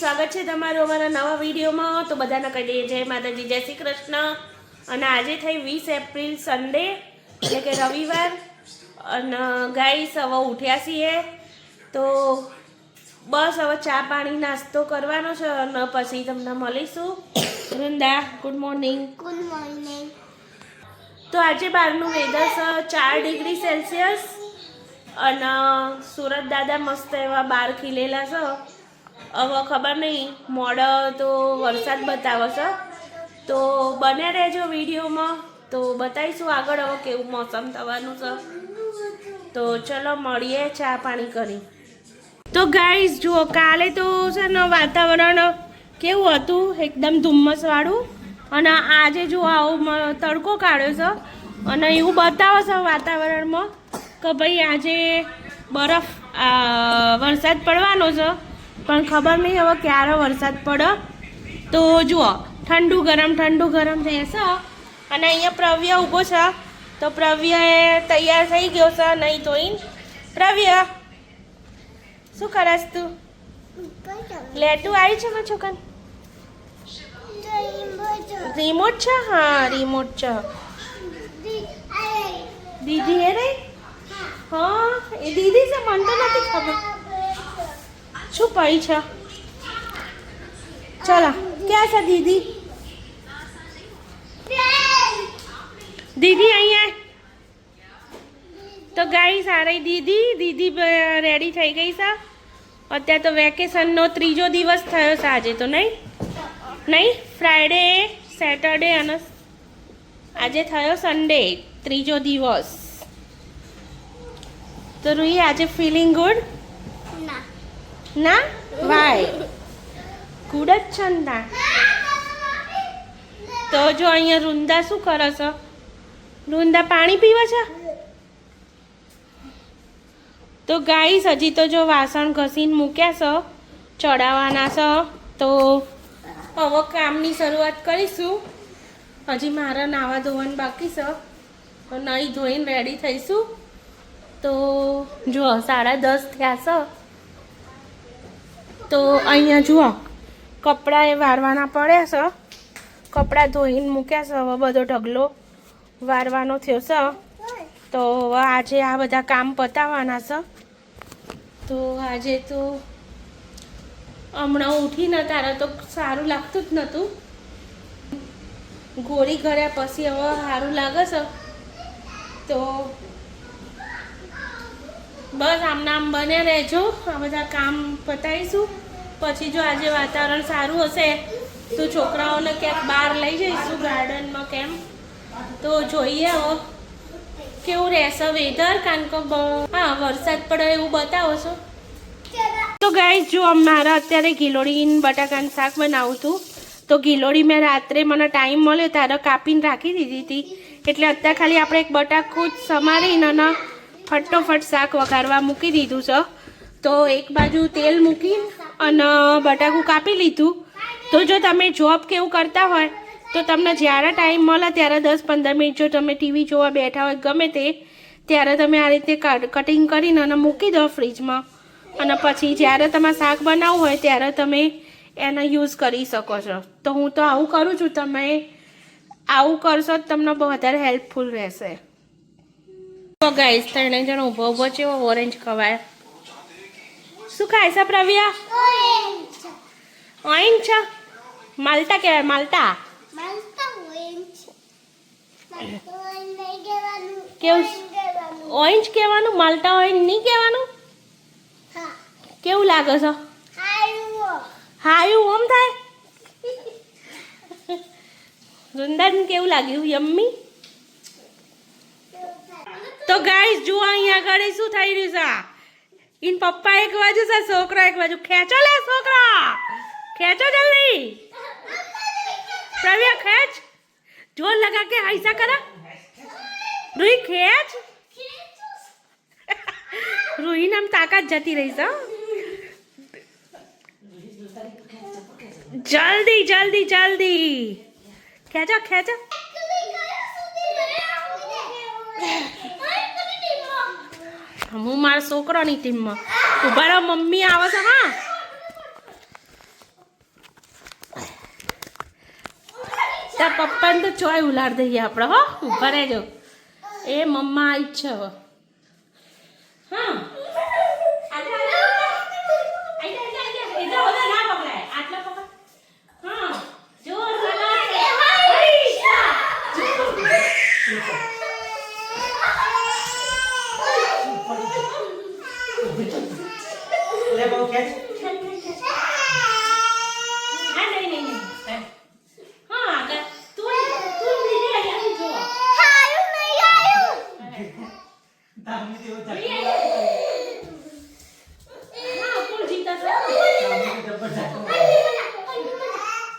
સ્વાગત છે તમારું અમારા નવા વિડીયોમાં। તો બધાને કહી દઈએ જય માતાજી, જય શ્રી કૃષ્ણ। અને આજે થઈ 20 એપ્રિલ સન્ડે એટલે કે રવિવાર। અને ગાઈસ હવે ઉઠ્યા છીએ તો બસ હવે ચા પાણી નાસ્તો કરવાનો છે અને પછી તમને મળીશું। Vrinda good morning. Good morning. તો આજે બહારનું વેધર છે 4 ડિગ્રી સેલ્સિયસ અને સુરત દાદા મસ્ત એવા બાર ખીલેલા છે। હવે ખબર નહીં મોડો તો વરસાદ બતાવે છે, તો બન્યા રહેજો વિડીયોમાં, તો બતાવીશું આગળ હવે કેવું મોસમ થવાનું છે। તો ચલો મળીએ ચા પાણી કરી। તો ગાઈસ જુઓ, કાલે તો છે ને વાતાવરણ કેવું હતું એકદમ ધુમ્મસવાળું, અને આજે જો આવો તડકો કાઢ્યો છે અને એવું બતાવે છે વાતાવરણમાં કે ભાઈ આજે બરફ વરસાદ પડવાનો છે, પણ ખબર નહીં હવે ક્યારે વરસાદ પડે। તો જુઓ ઠંડુ ગરમ રહેશે। અને અહીંયા પ્રવ્ય ઊભો છે, તો પ્રવ્ય તૈયાર થઈ ગયો છે નહીં ધોઈને। પ્રવ્ય શું કરસ તું? લેટું આવી છે મારા છોકરા? રિમોટ છે? હા રિમોટ છે। દીદી હે રે? હા એ દીદી છે, મને તો નથી ખબર શું પડી છે। ચલો ક્યાં છે દીદી? દીદી અહીંયા। તો ગાઈસ આ રહી દીદી રેડી થઈ ગઈ છે। અત્યારે તો વેકેશનનો 3જો દિવસ થયો છે આજે, તો નહીં ફ્રાઈડે સેટરડે અને આજે થયો સન્ડે, 3જો દિવસ। તો રૂહી આજે ફીલિંગ ગુડ? ના વાય ગુડ જ છે ને? તો જો અહીંયા વૃંદા શું કરે છે? વૃંદા પાણી પીવે છે। તો ગાઈસ હજી તો જો વાસણ ઘસીને મૂક્યા છે, ચડાવવાના છે, તો હવે કામની શરૂઆત કરીશું। હજી મારે નાવા ધોવાનું બાકી છે, તો નહીં ધોઈને રેડી થઈશું। તો જુઓ 10:30 થયા છે, તો અહીંયા જુઓ કપડાં એ વારવાના પડ્યા છે, કપડાં ધોઈને મૂક્યા છે, હવે બધો ઢગલો વારવાનો થયો છે। તો આજે આ બધા કામ પતાવવાના છે। તો આજે તો હમણાં ઉઠીને તારા તો સારું લાગતું જ નહોતું, ગોળી કર્યા પછી હવે સારું લાગે છે। તો બસ આમના આમ બન્યા રહેજો, આ બધા કામ પતાવીશું। પછી જો આજે વાતાવરણ સારું હશે તો છોકરાઓને ક્યાંક બહાર લઈ જઈશું ગાર્ડનમાં કેમ, તો જોઈએ હવે કેવું રહેશે વેધર, કારણ કે હા વરસાદ પડે એવું બતાવો છો। તો ગાઈસ જો મારા અત્યારે ગિલોડી બટાકાનું શાક બનાવું હતું, તો ગિલોડી મેં રાત્રે મને ટાઈમ મળ્યો ત્યારે કાપીને રાખી દીધી હતી, એટલે અત્યારે ખાલી આપણે એક બટાકું જ સમારીને અને ફટોફટ શાક વઘારવા મૂકી દીધું છે। તો એક બાજુ તેલ મૂકીને અને બટાકું કાપી લીધું। તો જો તમે જોબ કેવું કરતા હોય તો તમને જ્યારે ટાઈમ મળે ત્યારે 10-15 મિનિટ જો તમે ટીવી જોવા બેઠા હોય ગમે તે, ત્યારે તમે આ રીતે કટિંગ કરીને અને મૂકી દો ફ્રીજમાં, અને પછી જ્યારે તમારે શાક બનાવવું હોય ત્યારે તમે એનો યુઝ કરી શકો છો। તો હું તો આવું કરું છું, તમે આવું કરશો તો તમને બહુ વધારે હેલ્પફુલ રહેશે। તો ગાઈસ 3 જણ ઊભો છે, ઓરેન્જ ખવાય। શું ખાય છે પ્રવ્યા? ઓરેન્જ છે? માલ્ટા કહેવાય માલ્ટા। કેવું ઓરેન્જ કહેવાનું, માલ્ટા ઓરેન્જ નહીં કહેવાનું? કેવું લાગે છે? હાયું ઓમ થાય? વૃંદાને કેવું લાગ્યું? યમ્મી? તો ગાઈસ જુઓ અહીંયા આગળ શું થઈ રહ્યું છે, ઇન પપ્પા એક બાજુ છે, છોકરા એક બાજુ। ખેંચો લે છોકરા, ખેંચો જલ્દી। પ્રવ્યા ખેંચ, જોર લગા કે ऐसा करा। રૂહી ખેંચ। રૂહી નામ તાકાત જતી રહી છે। જલ્દી જલ્દી જલ્દી ખેંચો ખેંચો। હું મારા છોકરાની ટીમમાં ઉભા રહો, મમ્મી આવે છે। હા તાર પપ્પાને તો ચોય ઉલાડ દઈએ આપણે હો ઊભા રહેજો એ મમ્મા આવી જ છે હવે હા આટલા પકડ હા જોર ले बाबू कैच હા નહીં હા આગળ તું બીજે અહીંયા જો दामी देव चल હા કોણ જીતા છે दामी के डब्बा चल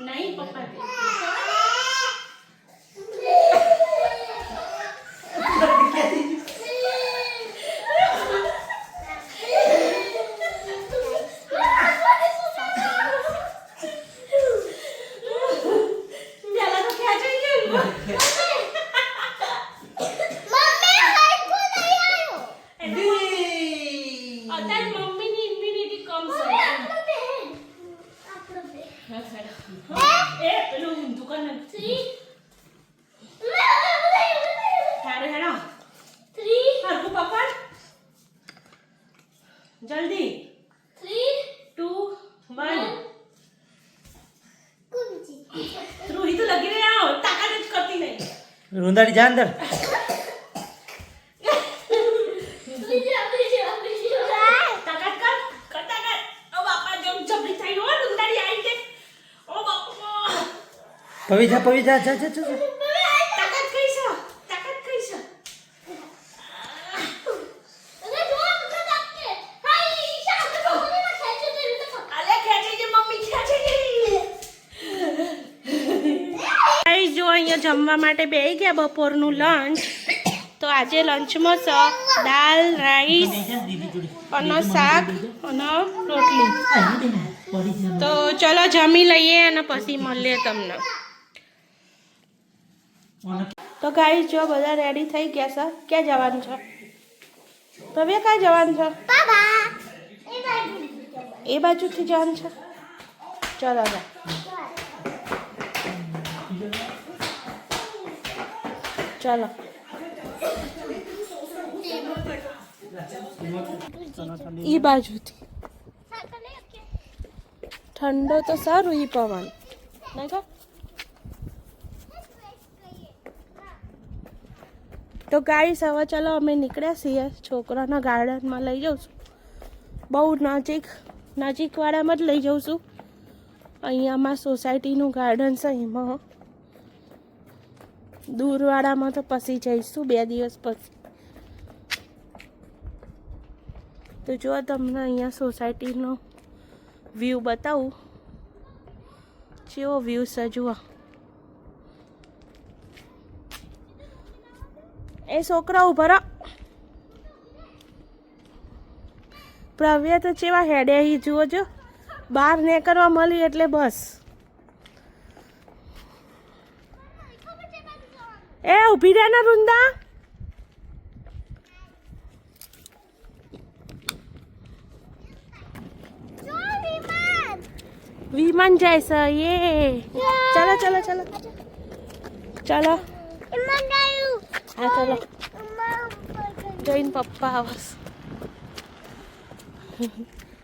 નહીં પપ્પા जल्दी 3 2 1 रूही तो लगी रही आओ ताकत कुछ करती नहीं रुंदाड़ी जा अंदर ताकत कर ताकत ओ बापा जब जबरी થઈ હો રૂંદાડી આવી કે ઓ બાપા पवी जा जा जा जा તાકત કઈ છે અલે ખેંચે જે મમ્મી ખેંચે ગાઈસ જો અહીંયા જમવા માટે બેહી ગયા બપોરનું લંચ તો આજે લંચમાં છે દાલ રાઈસ અને શાક અને રોટલી તો ચલો જમી લઈએ અને પછી મળીએ તમને તો ગાઈસ જો બધા રેડી થઈ ગયા છે ક્યાં જવાનું છે તમે ક્યાં જવાનું છે એ બાજુથી જવાનું છે ચલો જા ચલો એ બાજુથી ઠંડો તો સારું એ પવન નહીં કા તો ગાઈસ હવે ચલો અમે નીકળ્યા છીએ છોકરાના ગાર્ડનમાં લઈ જાઉં છું બહુ નજીકવાળામાં જ લઈ જાઉં છું અહીંયા અમારા સોસાયટીનું ગાર્ડન છે એમાં દૂરવાળામાં તો પછી જઈશું 2 દિવસ પછી તો જો તમને અહીંયા સોસાયટીનો વ્યૂ બતાવું કેવો વ્યૂ છે જુઓ એ છોકરા ઉભા રહો પ્રવ્ય તો ચેવા હેડે અહીં જુઓ જો બહાર નીકળવા મળી એટલે બસ એ ઊભી રહે ને રૂંદા વિમાન જાય છે યે ચલો ચલો ચલો ચલો હા ચલો જોઈને પપ્પા આવસ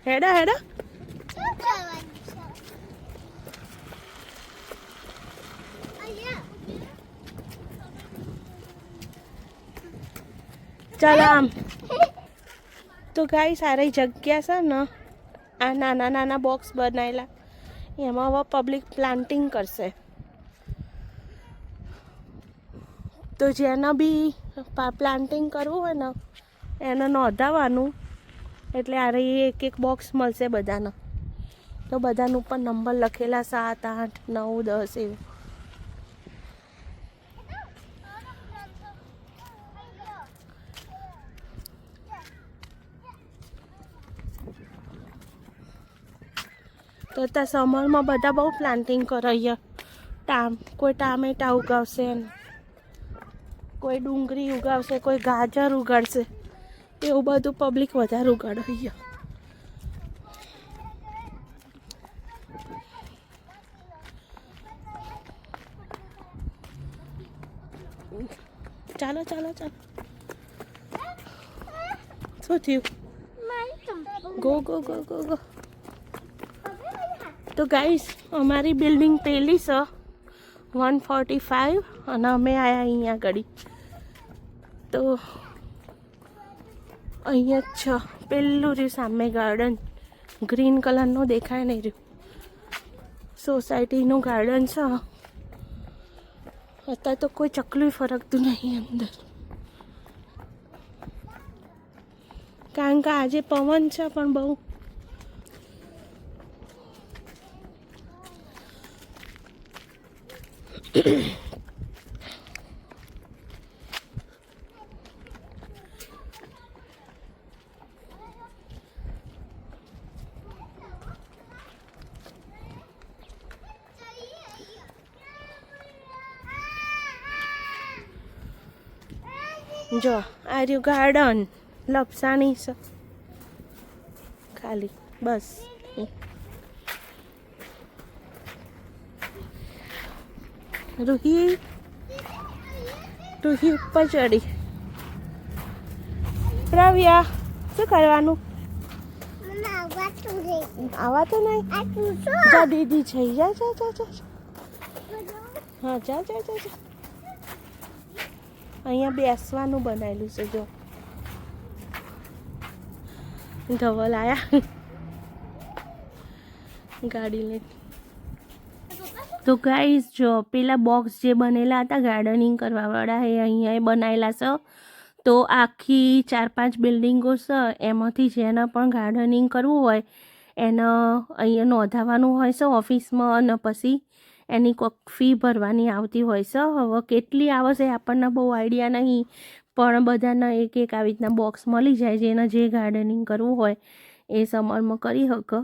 હેડા હેડા ચાલો આમ તો ગાઈ સારી જગ્યા છે ને આ નાના નાના બોક્સ બનાવેલા એમાં હવે પબ્લિક પ્લાન્ટિંગ કરશે તો જેને બી પ્લાન્ટિંગ કરવું હોય ને એને નોંધાવવાનું એટલે આ એક બોક્સ મળશે બધાને તો બધાનું ઉપર નંબર લખેલા 7 8 9 10 એવું તો ત્યાં સમરમાં બધા બહુ પ્લાન્ટિંગ કરે કોઈ ટામેટા ઉગાવશે કોઈ ડુંગળી ઉગાવશે કોઈ ગાજર ઉગાડશે એવું બધું પબ્લિક વધારે ઉગાડે અહીંયા ચાલો ચાલો ચાલો. શું થયું? Go go go go go. તો ગાઈસ અમારી બિલ્ડિંગ પેલી છે 145 અને અમે આવ્યા અહીંયા આગળ. તો અહીંયા જ છે પેલું રહ્યું સામે ગાર્ડન, ગ્રીન કલરનું દેખાય નહીં રહ્યું. સોસાયટીનું ગાર્ડન છે. અત્યારે તો કોઈ ચકલું ફરકતું નહીં અંદર, કારણ કે આજે પવન છે પણ બહુ. જો આ રહ્યું ગાર્ડન, લપસાણી છે ખાલી બસ. રૂહી રૂહી ઉપર ચડી. પ્રવ્યા શું કરવાનું? આવા તો નહીં. જા દીદી છે. જા જા જા જા. હા જા જા જા જા. અહીંયા બેસવાનું બનાવેલું છે. જો ધવલ આયા ગાડી લઈને. તો ગાઈસ જો પેલા બોક્સ જે બનેલા હતા ગાર્ડનિંગ કરવાવાળા એ અહીંયા બનાવેલા છે. તો આખી 4-5 બિલ્ડિંગો છે, એમાંથી જેને પણ ગાર્ડનિંગ કરવું હોય એને અહીંયા નોંધાવાનું હોય છે ઓફિસમાં, અને પછી એની કોઈક ફી ભરવાની આવતી હોય છે. હવે કેટલી આવે છે આપણને બહુ આઈડિયા નહીં, પણ બધાને એક એક આવી રીતના બોક્સ મળી જાય, જેને જે ગાર્ડનિંગ કરવું હોય એ સમરમાં કરી શકે.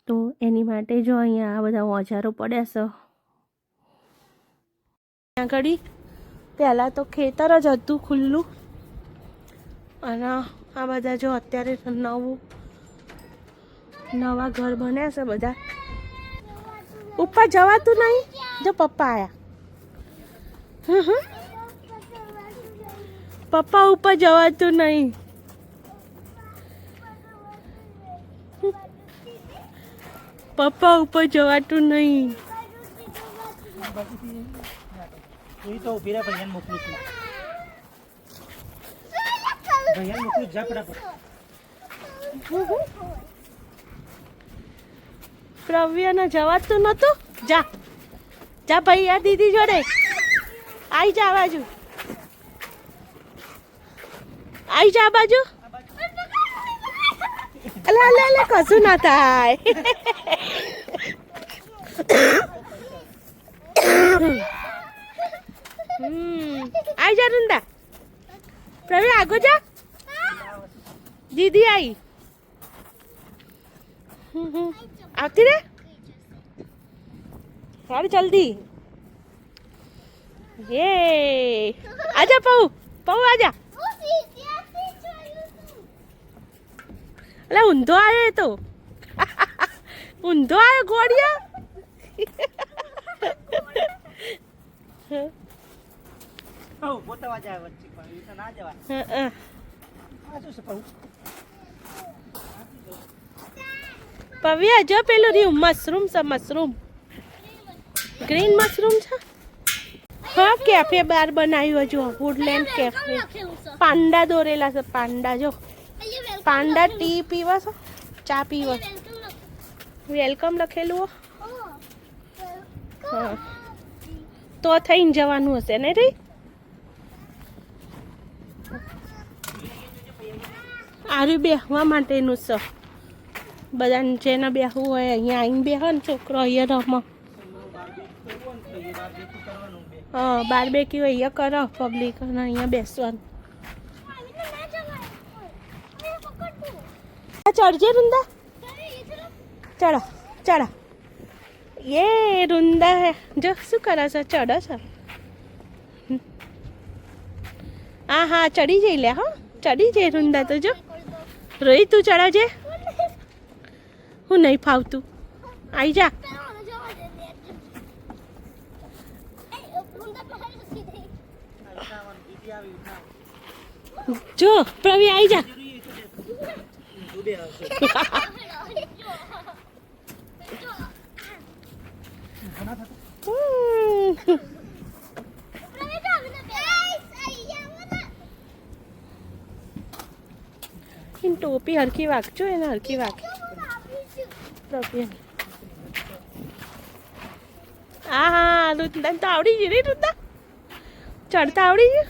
તો એની માટે જો અહીંયા આ બધા ઓજારો પડ્યા છે. ત્યાં આગળ પહેલાં તો ખેતર જ હતું ખુલ્લું, અને આ બધા જો અત્યારે નવા ઘર બન્યા છે બધા. ઉપર જવાતું નહીં. જો પપ્પા આયા. પપ્પા ઉપર જવાતું નહીં. પપ્પા ઉપર જવાતું નહીં. એ તો ઉભી રહે, ભૈયાને મોકલું છું. ભૈયાને મોકલું જા ફટાફટ. પ્રવ્યને જવાતું નતું. જા જા ભૈયા દીદી જોડે આઈ જા. આ બાજુ આઈ જા. આ બાજુ. અલા અલા અલા કશું ના થાય. આઈ જા રૂંદા. પ્રવ્ય આગો જા. દીદી આઈ. આવતી રે. ચાલ જલ્દી. યે આજા પૌ. પૌ આજા. અલા ઊંધો આવ્યો તો. ઊંધો આવ્યો ગોળિયા. આવ પોતાવા જાય વચ્ચે, પણ એ તો ના જવાય. આ શું છે પૌ? પવ્યા જો પેલું રહ્યું મશરૂમ છે. મશરૂમ ગ્રીન મશરૂમ છે. હા કેફે બાર બનાવ્યું હજુ. Woodland cafe. પાંડા દોરેલા છે. પાંડા જો. પાંડા ટી પીવા છે, ચા પીવા. વેલકમ લખેલું હો. હા તો થઈને જવાનું હશે ને રે. આર્યું બેસવા માટેનું છે. બધાને જેને બેસવું હોય અહીંયા આવીને બેહો ને છોકરો અહીંયા રમો. હા બારબેક્યુ અહીંયા કરો પબ્લિક, અને અહીંયા બેસવાનું. ચડજે રૂંદા. ચડો ચડો. યે રૂંદા હે જો શું કરે છે. ચડો છે. હા હા ચડી જઈ લે. હા ચડી જઈ રૂંદા. તો જો રોહિત તું ચડાજે. હું નહીં ફાવતું. આઈ જા. જો પ્રવી આવી જા. ટોપી હરખી વાગજો એને હરખી વાગ પ્રવી. હા હા રુદન તો આવડી ગઈ રે રુદન ચડતા આવડી ગયું.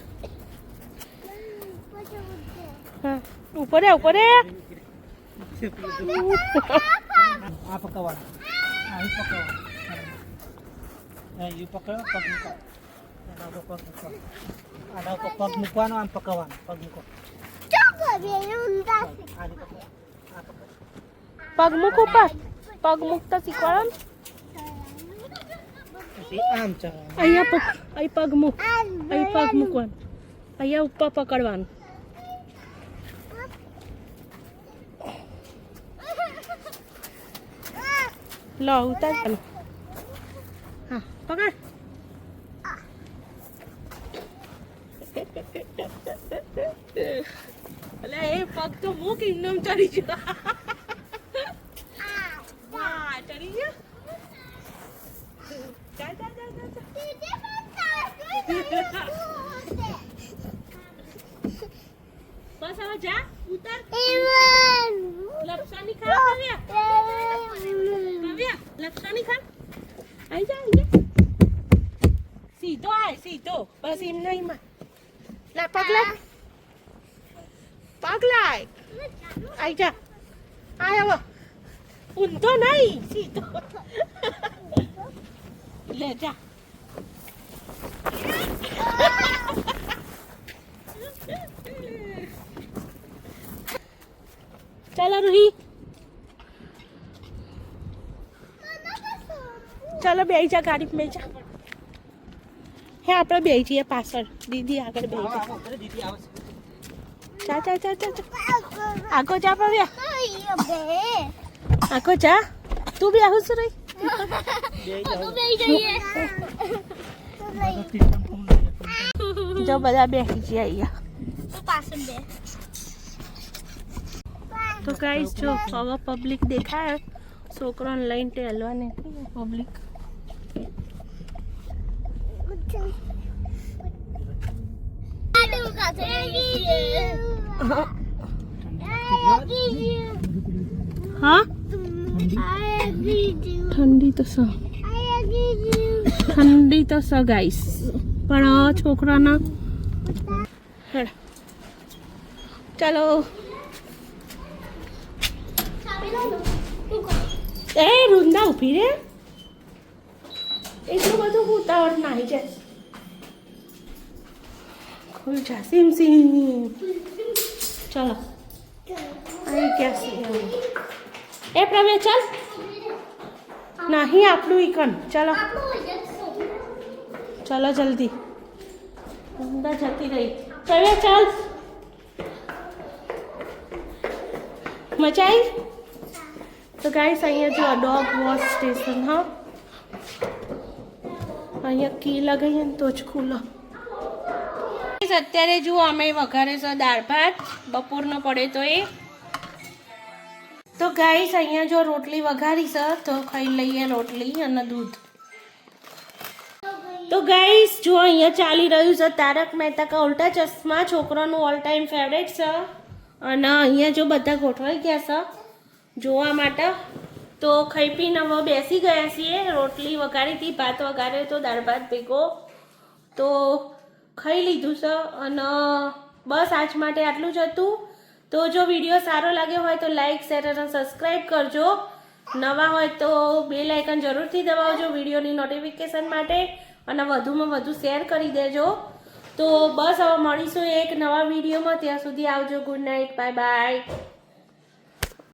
હા ઉપર ઉપર આ પકવવાનું આ પકવવાનું યુ પકડો પગ મૂકો આના ઉપર પગ મૂકવાનો આમ પકવવાનું પગ મૂકો પગ મૂક ઉપર પગ મૂકતા શીખવાડો આમ ચાલો અહીંયા પગ અહીં પગ મૂક અહીં પગ મૂકવાનું અહીંયા ઉપર પકડવાનું. લો ઉતાર ચાલો. હા પકડ. અલે એ પગ તો મૂક ઇન્નમ ચડી ગયો. વાહ ચડી ગયો. ચાલ ચાલ ચાલ ચાલ બસ હવે જા ઉતાર. લપસાની ખા કાવ્યા લપસાની ખા. આઈ જા આઈ જા સીધો આય સીધો બસ એમ નહીં માં લા પગલા પગલાય આઈ જા આય હવે ઊંધો નહીં સીધો લે જા. ચાલો રૂહી ચાલો બેસી જા ગાડી બેસી જા. હે આપણે બેસી જઈએ પાછળ દીદી આગળ બેસી જા. દીદી આવશે જા જા જા જા આગો જા પ્રવ્યા આગો જા. તું બી આવું છું રહી જો બધા બેસી જઈએ અહીંયા. તો ગાઈસ જો હવે પબ્લિક દેખાય છોકરાને લઈને ટેલવા નથી પબ્લિક. હા ઠંડી તો સ ગાઈસ પણ છોકરાના હેડ ચાલો. એ રૂંદા ઉભી રે એટલું બધું ઉતાવળ નાહી જાય. ખુલ જા સીમ સીમ ચલો આવી ગયા છે. એ પ્રવે ચાલ નહીં આપણું ઈકન ચલો ચલો જલ્દી અંદર જતી રહી. પ્રવે ચાલ મજા આવી. તો ગાઈસ અહીંયા જો ડોગ વોશ સ્ટેશન હા અહીંયા કી લગાવીએ ને તો જ ખુલ્લો. અત્યારે જુઓ અમે વઘારે છે દાળ ભાત બપોરનો પડે તો એ. તો ગાઈસ અહીંયા જો રોટલી વઘારી છે તો ખાઈ લઈએ રોટલી અને દૂધ. તો ગાઈસ જો અહીંયા ચાલી રહ્યું છે તારક મહેતા કા ઉલ્ટા ચશ્મા છોકરાનું ઓલ ટાઈમ ફેવરેટ છે અને અહીંયા જો બધા ગોઠવાઈ ગયા છે જોવા માટે. તો ખાઈ પીને હવે બેસી ગયા છીએ. રોટલી વઘારી હતી ભાત વઘાર્યો તો દાળ ભાત ભેગો તો ખાઈ લીધું છે અને બસ આજ માટે આટલું જ હતું. તો જો વિડીયો સારો લાગ્યો હોય તો લાઈક શેર અને સબસ્ક્રાઈબ કરજો. નવા હોય તો બેલ આઇકન જરૂરથી દબાવજો વિડીયોની નોટિફિકેશન માટે અને વધુમાં વધુ શેર કરી દેજો. તો બસ હવે મળીશું એક નવા વિડીયોમાં. ત્યાં સુધી આવજો. Good night bye bye.